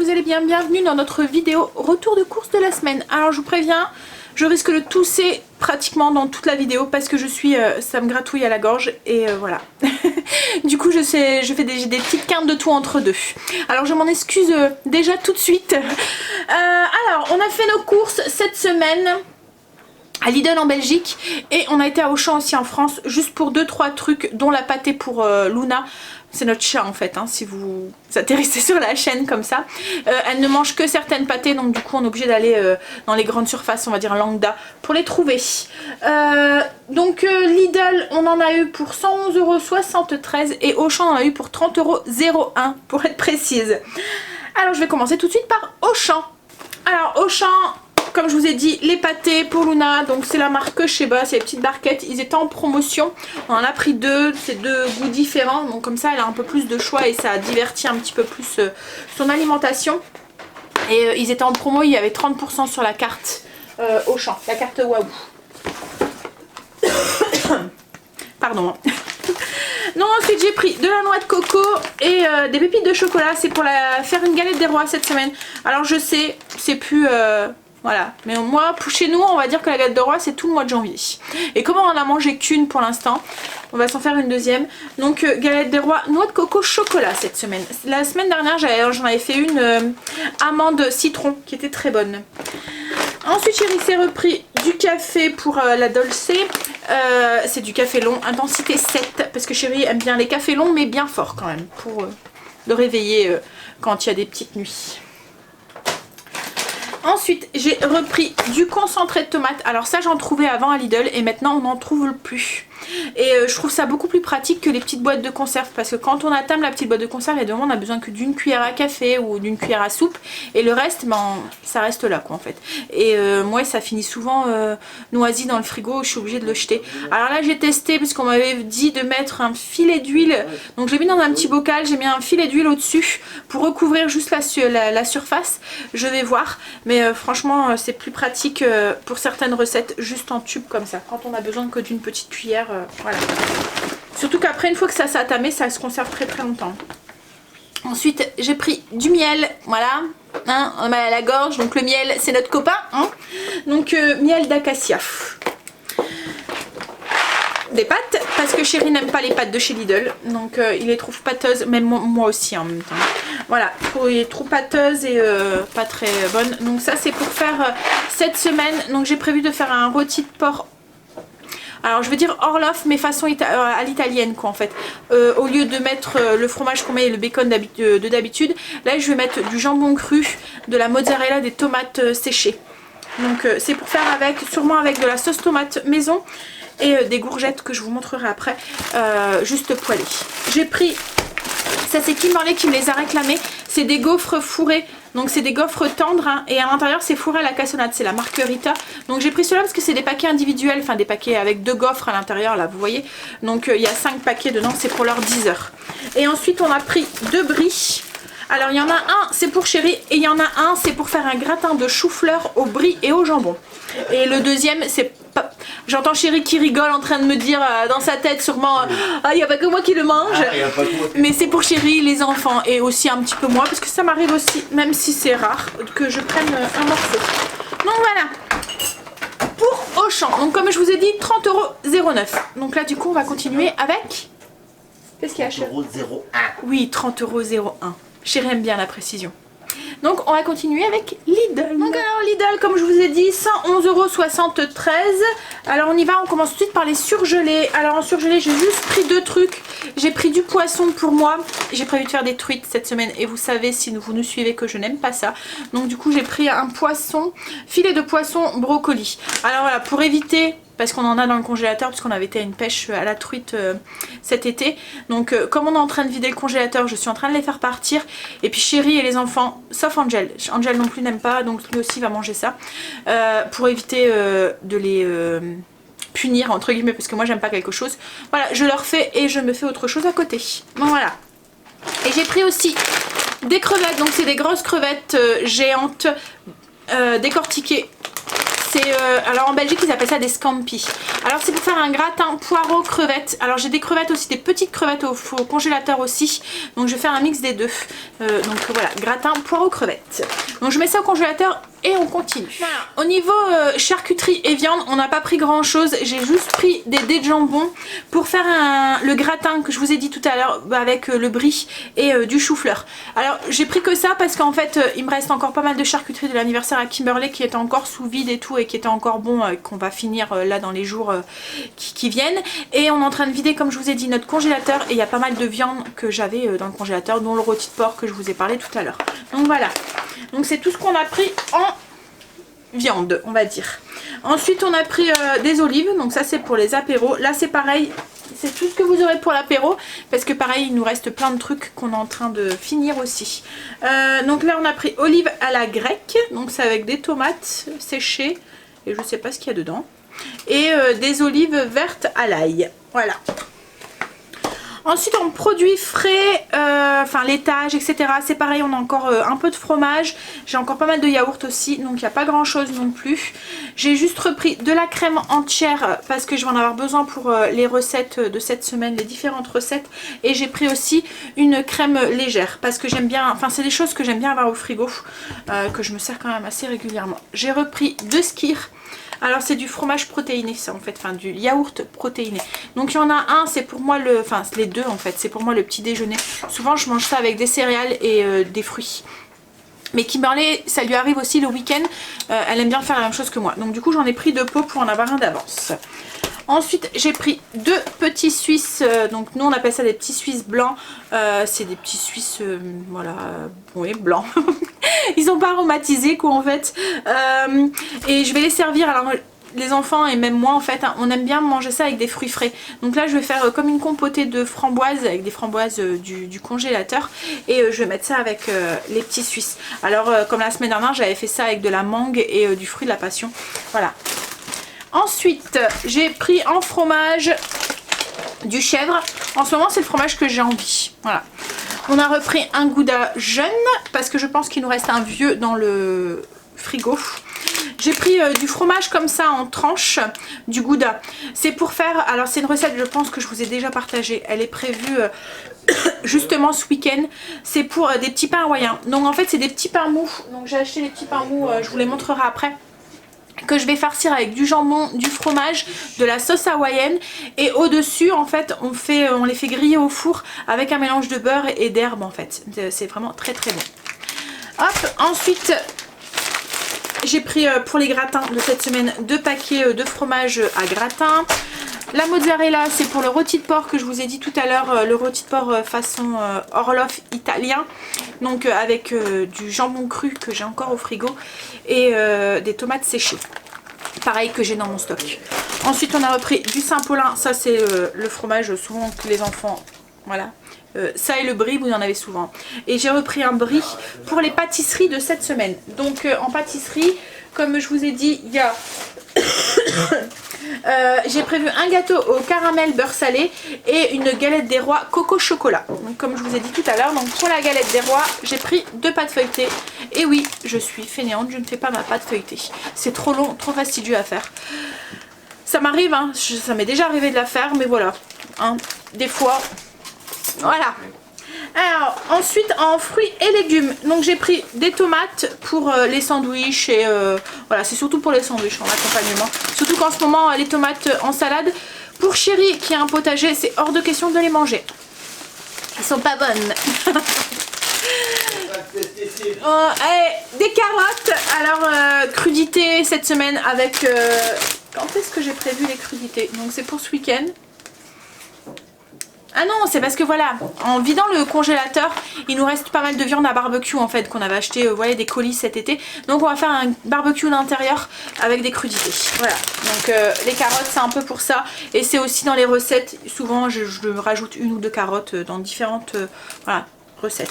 vous allez bien, bienvenue dans notre vidéo retour de course de la semaine. Alors je vous préviens, je risque de tousser pratiquement dans toute la vidéo parce que ça me gratouille à la gorge et voilà. Du coup j'ai des petites quintes de tout entre deux. Alors je m'en excuse déjà tout de suite. Alors on a fait nos courses cette semaine à Lidl en Belgique et on a été à Auchan aussi en France juste pour 2-3 trucs dont la pâtée pour Luna. C'est notre chat en fait, hein, si vous atterrissez sur la chaîne comme ça. Elle ne mange que certaines pâtées, donc du coup on est obligé d'aller dans les grandes surfaces, on va dire lambda, pour les trouver. Donc Lidl on en a eu pour 111,73 € et Auchan on en a eu pour 30,01 € pour être précise. Alors je vais commencer tout de suite par Auchan. Alors Auchan, comme je vous ai dit, les pâtés pour Luna, donc c'est la marque Sheba, c'est les petites barquettes, ils étaient en promotion, on en a pris deux, c'est deux goûts différents, donc comme ça elle a un peu plus de choix et ça divertit un petit peu plus son alimentation. Et ils étaient en promo, il y avait 30% sur la carte Auchan, la carte Waouh. Pardon. Non, ensuite j'ai pris de la noix de coco et des pépites de chocolat, c'est pour faire une galette des rois cette semaine. Alors je sais, c'est plus... Voilà, mais moi, chez nous, on va dire que la galette de roi, c'est tout le mois de janvier. Et comme on en a mangé qu'une pour l'instant, on va s'en faire une deuxième. Donc, galette des rois, noix de coco, chocolat cette semaine. La semaine dernière, j'en avais fait une amande citron qui était très bonne. Ensuite, chérie s'est repris du café pour la Dolce. C'est du café long, intensité 7. Parce que chérie aime bien les cafés longs, mais bien forts quand même. Pour le réveiller quand il y a des petites nuits. Ensuite, j'ai repris du concentré de tomate. Alors ça, j'en trouvais avant à Lidl et maintenant, on n'en trouve plus. Et je trouve ça beaucoup plus pratique que les petites boîtes de conserve parce que quand on atteint la petite boîte de conserve, il y a on a besoin que d'une cuillère à café ou d'une cuillère à soupe et le reste, ben, ça reste là quoi en fait. Et moi, ça finit souvent noisi dans le frigo, je suis obligée de le jeter. Alors là, j'ai testé parce qu'on m'avait dit de mettre un filet d'huile. Donc je l'ai mis dans un petit bocal, j'ai mis un filet d'huile au-dessus pour recouvrir juste la surface. Je vais voir, mais franchement, c'est plus pratique pour certaines recettes juste en tube comme ça. Quand on a besoin que d'une petite cuillère. Voilà. Surtout qu'après, une fois que ça s'est attamé, ça se conserve très très longtemps. Ensuite, j'ai pris du miel, voilà, hein, on a mal à la gorge, donc le miel, c'est notre copain, hein. Donc miel d'acacia. Des pâtes, parce que chérie n'aime pas les pâtes de chez Lidl, donc il les trouve pâteuses, même moi aussi en même temps. Voilà, il est trop pâteuse et pas très bonne. Donc ça c'est pour faire cette semaine, donc j'ai prévu de faire un rôti de porc. Alors je veux dire Orloff mais façon à l'italienne quoi en fait. Au lieu de mettre le fromage qu'on met et le bacon d'habitude, là je vais mettre du jambon cru, de la mozzarella, des tomates séchées. Donc c'est pour faire avec, sûrement avec de la sauce tomate maison et des courgettes que je vous montrerai après, juste poêlées. J'ai pris, ça c'est Kimberley qui me les a réclamés, c'est des gaufres fourrés. Donc c'est des gaufres tendres hein, et à l'intérieur c'est fourré à la cassonade, c'est la marque Rita. Donc j'ai pris cela parce que c'est des paquets individuels, enfin des paquets avec 2 gaufres à l'intérieur là vous voyez. Donc il y a 5 paquets dedans, c'est pour leurs 10 heures. Et ensuite on a pris 2 bris. Alors il y en a un c'est pour chérie et il y en a un c'est pour faire un gratin de chou-fleur au brie et au jambon. Et le deuxième c'est pas... J'entends chérie qui rigole en train de me dire dans sa tête sûrement ah il n'y a pas que moi qui le mange, mais c'est pour chérie, les enfants et aussi un petit peu moi parce que ça m'arrive aussi, même si c'est rare, que je prenne un morceau. Donc voilà pour Auchan, donc comme je vous ai dit 30,09 €. Donc là du coup on va continuer avec... Qu'est-ce qu'il y a chérie? 30,01 €. Oui 30,01 €. Chérie aime bien la précision. Donc on va continuer avec Lidl. Donc alors Lidl comme je vous ai dit 111,73 €. Alors on y va, on commence tout de suite par les surgelés. Alors en surgelé j'ai juste pris 2 trucs. J'ai pris du poisson pour moi. J'ai prévu de faire des truites cette semaine et vous savez si vous nous suivez que je n'aime pas ça. Donc du coup j'ai pris un poisson, filet de poisson brocoli. Alors voilà, pour éviter... parce qu'on en a dans le congélateur puisqu'on avait été à une pêche à la truite cet été. Donc comme on est en train de vider le congélateur, je suis en train de les faire partir. Et puis chérie et les enfants, sauf Angel. Angel non plus n'aime pas, donc lui aussi va manger ça. Pour éviter de les punir entre guillemets parce que moi j'aime pas quelque chose. Voilà, je leur fais et je me fais autre chose à côté. Bon voilà. Et j'ai pris aussi des crevettes, donc c'est des grosses crevettes géantes décortiquées. c'est alors en Belgique ils appellent ça des scampi. Alors c'est pour faire un gratin poireaux crevettes. Alors j'ai des crevettes aussi, des petites crevettes au congélateur aussi. Donc je vais faire un mix des deux. Donc voilà, gratin poireaux crevettes. Donc je mets ça au congélateur et on continue. Voilà. Au niveau charcuterie et viande, on n'a pas pris grand chose. J'ai juste pris des dés de jambon pour faire le gratin que je vous ai dit tout à l'heure avec le brie et du chou-fleur. Alors j'ai pris que ça parce qu'en fait il me reste encore pas mal de charcuterie de l'anniversaire à Kimberley qui était encore sous vide et tout et qui était encore bon, qu'on va finir là dans les jours qui viennent. Et on est en train de vider, comme je vous ai dit, notre congélateur et il y a pas mal de viande que j'avais dans le congélateur, dont le rôti de porc que je vous ai parlé tout à l'heure. Donc voilà, donc c'est tout ce qu'on a pris en viande, on va dire. Ensuite on a pris des olives, donc ça c'est pour les apéros. Là c'est pareil, c'est tout ce que vous aurez pour l'apéro parce que pareil il nous reste plein de trucs qu'on est en train de finir aussi. Donc là on a pris olives à la grecque, donc c'est avec des tomates séchées et je sais pas ce qu'il y a dedans, et des olives vertes à l'ail, voilà. Ensuite en produits frais, enfin laitage, etc. C'est pareil, on a encore un peu de fromage. J'ai encore pas mal de yaourt aussi, donc il n'y a pas grand chose non plus. J'ai juste repris de la crème entière parce que je vais en avoir besoin pour les recettes de cette semaine, les différentes recettes. Et j'ai pris aussi une crème légère parce que j'aime bien, enfin c'est des choses que j'aime bien avoir au frigo, que je me sers quand même assez régulièrement. J'ai repris 2 skyrs. Alors c'est du fromage protéiné ça en fait, enfin du yaourt protéiné. Donc il y en a un, c'est pour moi le, enfin les deux en fait, c'est pour moi le petit déjeuner. Souvent je mange ça avec des céréales et des fruits. Mais Kimberley, ça lui arrive aussi le week-end, elle aime bien faire la même chose que moi. Donc du coup j'en ai pris 2 pots pour en avoir un d'avance. Ensuite j'ai pris 2 petits Suisses, donc nous on appelle ça des petits Suisses blancs, c'est des petits Suisses, voilà, oui blancs, ils sont pas aromatisés quoi en fait, et je vais les servir, alors les enfants et même moi en fait, hein, on aime bien manger ça avec des fruits frais. Donc là je vais faire comme une compotée de framboises avec des framboises du congélateur et je vais mettre ça avec les petits Suisses. Alors comme la semaine dernière j'avais fait ça avec de la mangue et du fruit de la passion, voilà. Ensuite, j'ai pris en fromage du chèvre. En ce moment, c'est le fromage que j'ai envie. Voilà. On a repris un Gouda jeune parce que je pense qu'il nous reste un vieux dans le frigo. J'ai pris du fromage comme ça en tranches, du Gouda. C'est pour faire, alors c'est une recette je pense que je vous ai déjà partagée. Elle est prévue justement ce week-end. C'est pour des petits pains hawaïens. Donc en fait c'est des petits pains mous. Donc j'ai acheté les petits pains mous, je vous les montrerai après, que je vais farcir avec du jambon, du fromage, de la sauce hawaïenne et au dessus en fait on les fait griller au four avec un mélange de beurre et d'herbes en fait. C'est vraiment très très bon. Hop, ensuite j'ai pris pour les gratins de cette semaine 2 paquets de fromage à gratin. La mozzarella c'est pour le rôti de porc que je vous ai dit tout à l'heure, le rôti de porc façon Orloff italien, donc avec du jambon cru que j'ai encore au frigo et des tomates séchées, pareil que j'ai dans mon stock. Ensuite on a repris du Saint-Paulin, ça c'est le fromage souvent que les enfants, voilà. Ça et le brie, vous en avez souvent. Et j'ai repris un brie pour les pâtisseries de cette semaine. Donc en pâtisserie, comme je vous ai dit, il y a j'ai prévu un gâteau au caramel beurre salé et une galette des rois coco chocolat. Donc comme je vous ai dit tout à l'heure, donc pour la galette des rois, j'ai pris 2 pâtes feuilletées. Et oui, je suis fainéante, je ne fais pas ma pâte feuilletée. C'est trop long, trop fastidieux à faire. Ça m'arrive, hein, ça m'est déjà arrivé de la faire, mais voilà, hein, des fois, voilà. Alors ensuite en fruits et légumes, donc j'ai pris des tomates pour les sandwichs et voilà, c'est surtout pour les sandwichs en accompagnement, surtout qu'en ce moment les tomates en salade, pour Chérie qui a un potager c'est hors de question de les manger, elles sont pas bonnes. Des carottes, alors crudité cette semaine avec quand est-ce que j'ai prévu les crudités, donc c'est pour ce week-end. Ah non, c'est parce que voilà, en vidant le congélateur, il nous reste pas mal de viande à barbecue en fait qu'on avait acheté, vous voyez, des colis cet été. Donc on va faire un barbecue d'intérieur avec des crudités. Voilà, donc les carottes c'est un peu pour ça. Et c'est aussi dans les recettes, souvent je rajoute 1 ou 2 carottes dans différentes voilà, recettes.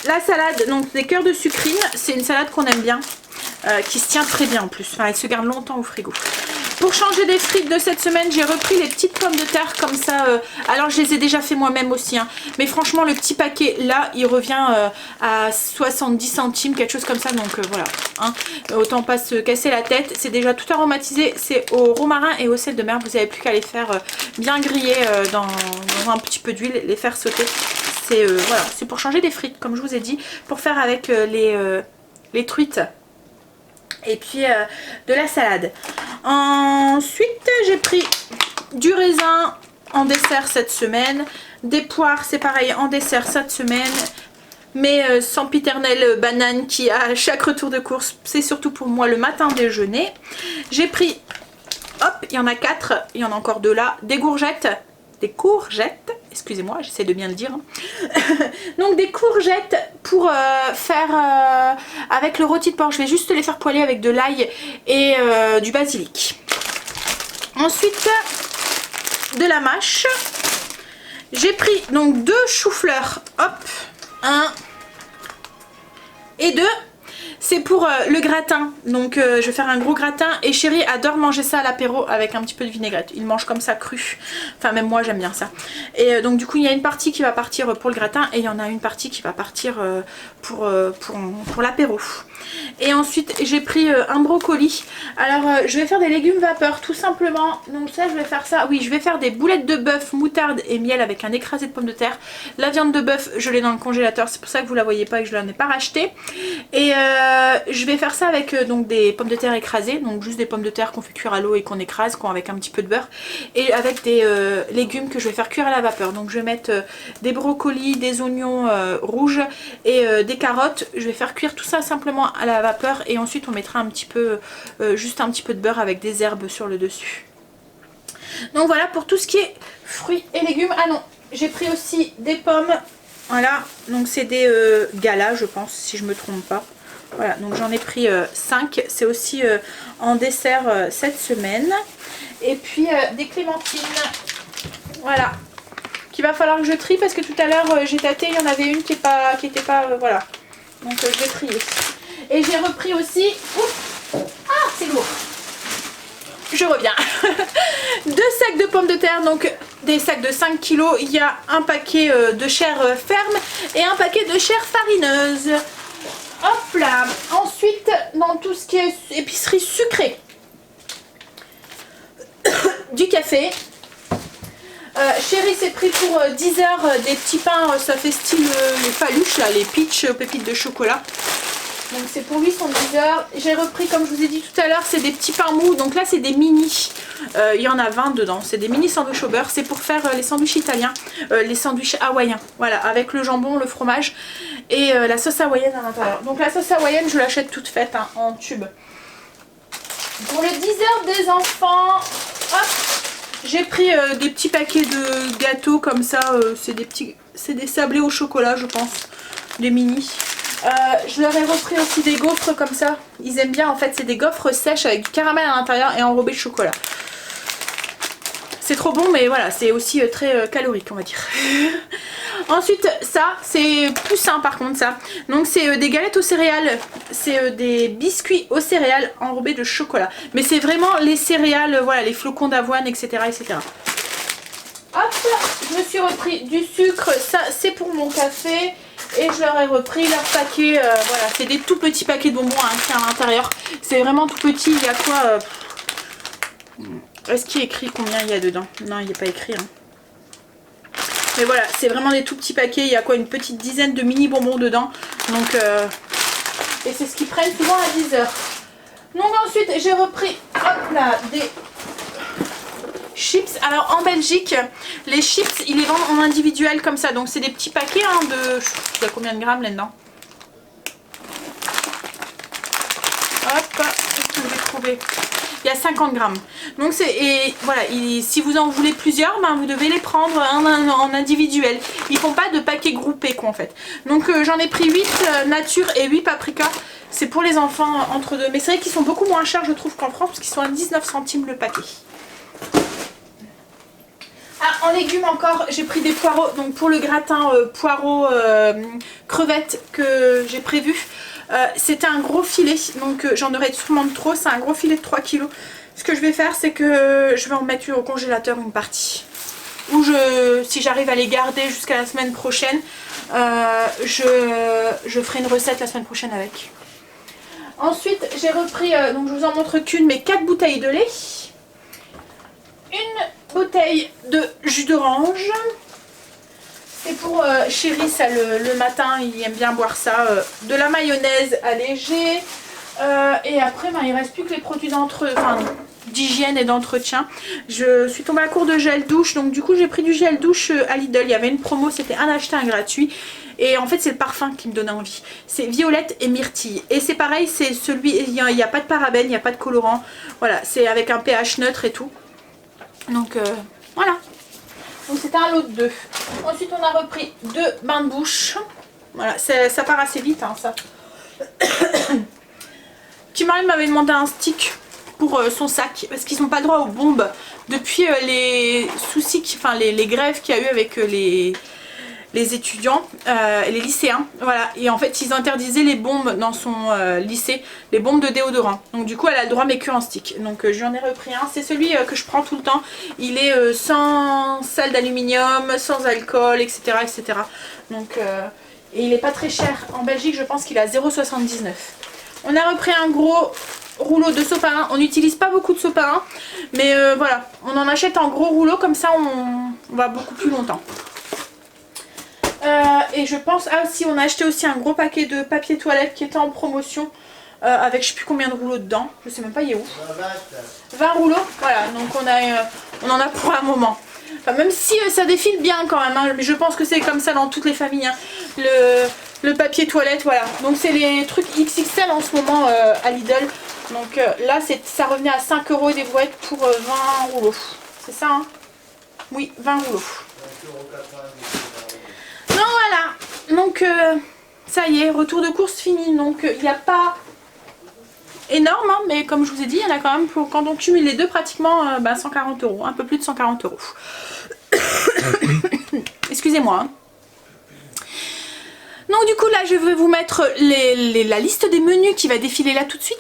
La salade, donc des cœurs de sucrine, c'est une salade qu'on aime bien. Qui se tient très bien en plus, enfin, elle se garde longtemps au frigo. Pour changer des frites de cette semaine, j'ai repris les petites pommes de terre comme ça. Alors je les ai déjà fait moi-même aussi, hein. Mais franchement le petit paquet là, il revient à 70 centimes, quelque chose comme ça. Donc voilà, hein. Autant pas se casser la tête. C'est déjà tout aromatisé. C'est au romarin et au sel de mer. Vous n'avez plus qu'à les faire bien griller dans un petit peu d'huile, les faire sauter. C'est voilà, c'est pour changer des frites, comme je vous ai dit, pour faire avec les truites. Et puis de la salade. Ensuite j'ai pris du raisin en dessert cette semaine. Des poires, c'est pareil, en dessert cette semaine. Mais sempiternelle banane qui à chaque retour de course, c'est surtout pour moi le matin déjeuner. J'ai pris, hop, il y en a 4, il y en a encore 2 là, des courgettes, excusez-moi, j'essaie de bien le dire. Donc des courgettes pour faire avec le rôti de porc. Je vais juste les faire poêler avec de l'ail et du basilic. Ensuite, de la mâche. J'ai pris donc 2 choux-fleurs. Hop, 1 et 2. C'est pour le gratin, donc je vais faire un gros gratin et chéri adore manger ça à l'apéro avec un petit peu de vinaigrette. Il mange comme ça cru, enfin même moi j'aime bien ça. Et donc du coup il y a une partie qui va partir pour le gratin et il y en a une partie qui va partir pour l'apéro. Et ensuite j'ai pris un brocoli. Alors je vais faire des légumes vapeur tout simplement, donc ça je vais faire ça. Oui, je vais faire des boulettes de bœuf, moutarde et miel avec un écrasé de pommes de terre. La viande de bœuf je l'ai dans le congélateur, c'est pour ça que vous la voyez pas et que je ne l'en ai pas racheté. Et je vais faire ça avec donc des pommes de terre écrasées, donc juste des pommes de terre qu'on fait cuire à l'eau et qu'on écrase, avec un petit peu de beurre, et avec des légumes que je vais faire cuire à la vapeur. Donc je vais mettre des brocolis, des oignons rouges et des carottes. Je vais faire cuire tout ça simplement à la vapeur et ensuite on mettra un petit peu, juste un petit peu de beurre avec des herbes sur le dessus. Donc voilà pour tout ce qui est fruits et légumes. Ah non, j'ai pris aussi des pommes. Voilà, donc c'est des galas je pense, si je me trompe pas. Voilà, donc j'en ai pris 5. C'est aussi en dessert cette semaine. Et puis des clémentines. Voilà. Qu'il va falloir que je trie parce que tout à l'heure j'ai tâté, il y en avait une qui était pas voilà. Donc je vais trier. Et j'ai repris aussi. Ouf, ah, c'est lourd. Je reviens. 2 sacs de pommes de terre, donc des sacs de 5 kg. Il y a un paquet de chair ferme et un paquet de chair farineuse. Hop là. Ensuite, dans tout ce qui est épicerie sucrée, du café. Chéri s'est pris pour 10 heures des petits pains, ça fait style les faluches là, les peach pépites de chocolat. Donc c'est pour lui son 10 heures. J'ai repris, comme je vous ai dit tout à l'heure, c'est des petits pains mous. Donc là c'est des mini. Il y en a 20 dedans. C'est des mini sandwichs au beurre. C'est pour faire les sandwichs italiens, les sandwichs hawaïens. Voilà, avec le jambon, le fromage et la sauce hawaïenne à l'intérieur. Donc la sauce hawaïenne, je l'achète toute faite hein, en tube. Pour le 10 heures des enfants, hop, j'ai pris des petits paquets de gâteaux comme ça. C'est des sablés au chocolat, je pense. Des mini. Je leur ai repris aussi des gaufres comme ça. Ils aiment bien en fait, c'est des gaufres sèches avec du caramel à l'intérieur et enrobées de chocolat. C'est trop bon mais voilà, c'est aussi très calorique on va dire. Ensuite ça, c'est plus sain par contre ça. Donc c'est des galettes aux céréales. C'est des biscuits aux céréales enrobés de chocolat. Mais c'est vraiment les céréales, voilà, les flocons d'avoine etc. etc. Hop, je me suis repris du sucre. Ça c'est pour mon café. Et je leur ai repris leur paquet, voilà, c'est des tout petits paquets de bonbons hein, qui à l'intérieur. C'est vraiment tout petit, il y a quoi Est-ce qu'il est écrit combien il y a dedans? Non, il n'est pas écrit. Hein. Mais voilà, c'est vraiment des tout petits paquets, il y a quoi, une petite dizaine de mini bonbons dedans. Donc, et c'est ce qu'ils prennent souvent à 10 heures. Donc ensuite, j'ai repris, hop là, des chips. Alors en Belgique les chips ils les vendent en individuel comme ça, donc c'est des petits paquets hein, de... Il y a combien de grammes là-dedans? Hop, qu'est-ce que j'ai trouvé? Il y a 50 grammes. Donc c'est... Et voilà, si vous en voulez plusieurs, ben, vous devez les prendre en individuel. Ils font pas de paquets groupés quoi en fait. Donc j'en ai pris 8 nature et 8 paprika. C'est pour les enfants entre deux. Mais c'est vrai qu'ils sont beaucoup moins chers je trouve qu'en France parce qu'ils sont à 19 centimes le paquet. Ah, en légumes encore, j'ai pris des poireaux, donc pour le gratin poireaux crevettes que j'ai prévu. C'était un gros filet, donc j'en aurais sûrement de trop, c'est un gros filet de 3 kg. ce que je vais faire, c'est que je vais en mettre au congélateur une partie. Ou si j'arrive à les garder jusqu'à la semaine prochaine, je ferai une recette la semaine prochaine avec. Ensuite, j'ai repris, donc je vous en montre qu'une, mais 4 bouteilles de lait. Une bouteille de jus d'orange. C'est pour Chéri, ça le matin, il aime bien boire ça. De la mayonnaise allégée. Et après, il ne reste plus que les produits d'hygiène et d'entretien. Je suis tombée à court de gel douche, donc du coup j'ai pris du gel douche à Lidl. Il y avait une promo, c'était un acheté un gratuit. Et en fait c'est le parfum qui me donnait envie. C'est violette et myrtille. Et c'est pareil, c'est celui, il n'y a pas de parabènes, il n'y a pas de colorant. Voilà, c'est avec un pH neutre et tout. Donc voilà. Donc c'était un lot de 2. Ensuite on a repris 2 bains de bouche. Voilà, ça part assez vite hein, ça. Petit mari m'avait demandé un stick pour son sac parce qu'ils n'ont pas le droit aux bombes depuis les soucis, les grèves qu'il y a eu avec les étudiants et les lycéens. Voilà, et en fait ils interdisaient les bombes dans son lycée, les bombes de déodorant. Donc du coup elle a le droit mais que en stick. Donc j'en ai repris un, c'est celui que je prends tout le temps. Il est sans sel d'aluminium, sans alcool, etc. etc. Donc et il est pas très cher. En Belgique je pense qu'il est à 0,79. On a repris un gros rouleau de sopalin. On n'utilise pas beaucoup de sopalin, mais voilà, on en achète en gros rouleau, comme ça on va beaucoup plus longtemps. Et je pense, ah si, on a acheté aussi un gros paquet de papier toilette qui était en promotion avec je sais plus combien de rouleaux dedans, je sais même pas il est où. 20 rouleaux, voilà, donc on en a pour un moment. Enfin, même si ça défile bien quand même, hein, mais je pense que c'est comme ça dans toutes les familles. Hein. Le papier toilette, voilà. Donc c'est les trucs XXL en ce moment à Lidl. Donc là, ça revenait à 5 € des boîtes pour 20 rouleaux. C'est ça, hein? Oui, 20 rouleaux. Donc voilà. Donc ça y est, retour de course fini. Donc il n'y a pas énorme, hein, mais comme je vous ai dit, il y en a quand même pour quand on cumule les deux pratiquement 140 €. Un peu plus de 140 €. Excusez-moi. Hein. Donc du coup là je vais vous mettre la liste des menus qui va défiler là tout de suite.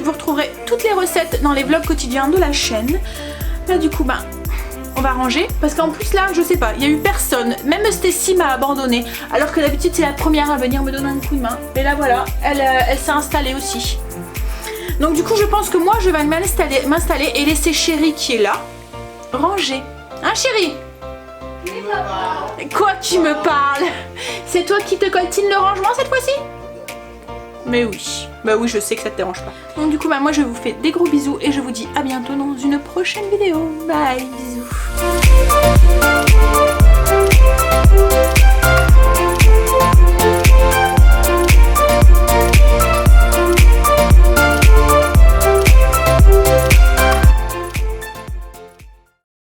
Vous retrouverez toutes les recettes dans les vlogs quotidiens de la chaîne. Là du coup on va ranger parce qu'en plus là je sais pas, il y a eu personne, même Stécie m'a abandonné alors que d'habitude c'est la première à venir me donner un coup de main. Mais là voilà, elle s'est installée aussi. Donc du coup je pense que moi je vais m'installer et laisser Chéri qui est là ranger. Hein Chéri? Quoi tu me parles? C'est toi qui te coltine le rangement cette fois-ci? Mais oui, bah oui je sais que ça te dérange pas. Donc du coup moi je vous fais des gros bisous et je vous dis à bientôt dans une prochaine vidéo. Bye, bisous.